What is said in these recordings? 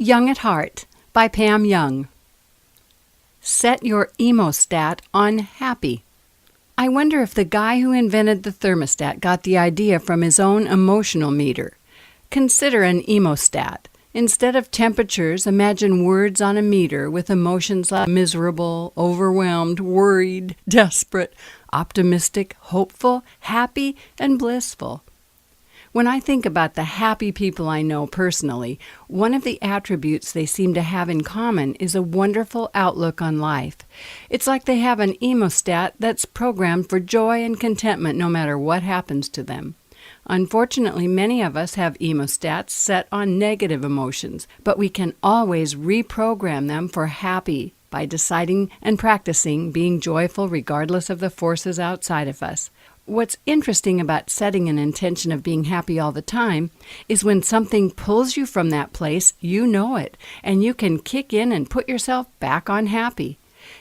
Young at Heart by Pam Young. Set your Emostat on happy. I wonder if the guy who invented the thermostat got the idea from his own emotional meter. Consider an Emostat. Instead of temperatures, imagine words on a meter with emotions like miserable, overwhelmed, worried, desperate, optimistic, hopeful, happy, and blissful. When I think about the happy people I know personally, one of the attributes they seem to have in common is a wonderful outlook on life. It's like they have an Emostat that's programmed for joy and contentment no matter what happens to them. Unfortunately, many of us have Emostats set on negative emotions, but we can always reprogram them for happy by deciding and practicing being joyful regardless of the forces outside of us. What's interesting about setting an intention of being happy all the time is when something pulls you from that place, you know it, and you can kick in and put yourself back on happy.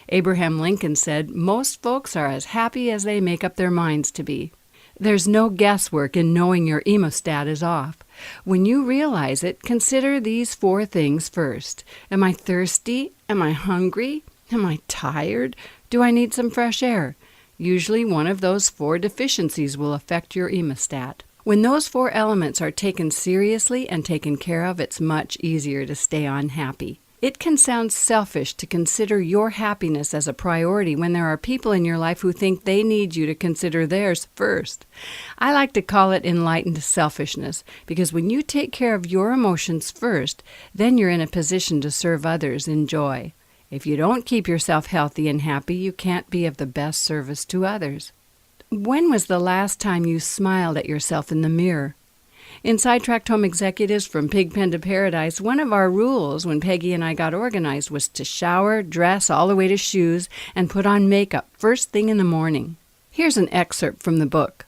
Abraham Lincoln said, "Most folks are as happy as they make up their minds to be." There's no guesswork in knowing your Emostat is off. When you realize it, consider these 4 things first. Am I thirsty? Am I hungry? Am I tired? Do I need some fresh air? Usually one of those 4 deficiencies will affect your Emostat. When those 4 elements are taken seriously and taken care of, it's much easier to stay on happy. It can sound selfish to consider your happiness as a priority when there are people in your life who think they need you to consider theirs first. I like to call it enlightened selfishness, because when you take care of your emotions first, then you're in a position to serve others in joy. If you don't keep yourself healthy and happy, you can't be of the best service to others. When was the last time you smiled at yourself in the mirror? In Sidetracked Home Executives from Pigpen to Paradise, one of our rules when Peggy and I got organized was to shower, dress all the way to shoes, and put on makeup first thing in the morning. Here's an excerpt from the book.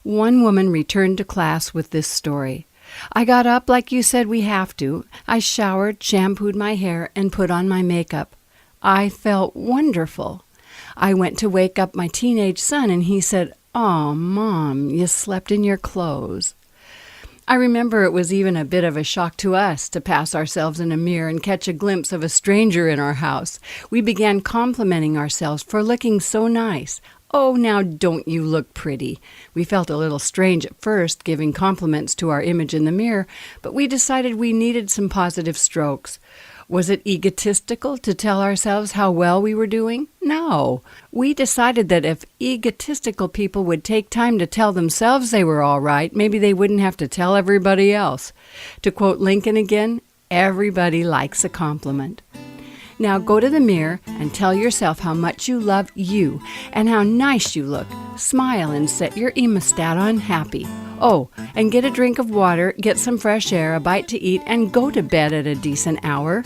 One woman returned to class with this story. "I got up like you said we have to. I showered, shampooed my hair, and put on my makeup. I felt wonderful. I went to wake up my teenage son, and he said, 'Aw, Mom, you slept in your clothes.' I remember it was even a bit of a shock to us to pass ourselves in a mirror and catch a glimpse of a stranger in our house. We began complimenting ourselves for looking so nice. 'Oh, now don't you look pretty?' We felt a little strange at first, giving compliments to our image in the mirror, but we decided we needed some positive strokes. Was it egotistical to tell ourselves how well we were doing? No. We decided that if egotistical people would take time to tell themselves they were all right, maybe they wouldn't have to tell everybody else. To quote Lincoln again, everybody likes a compliment. Now go to the mirror and tell yourself how much you love you and how nice you look. Smile and set your Emostat on happy. Oh, and get a drink of water, get some fresh air, a bite to eat, and go to bed at a decent hour.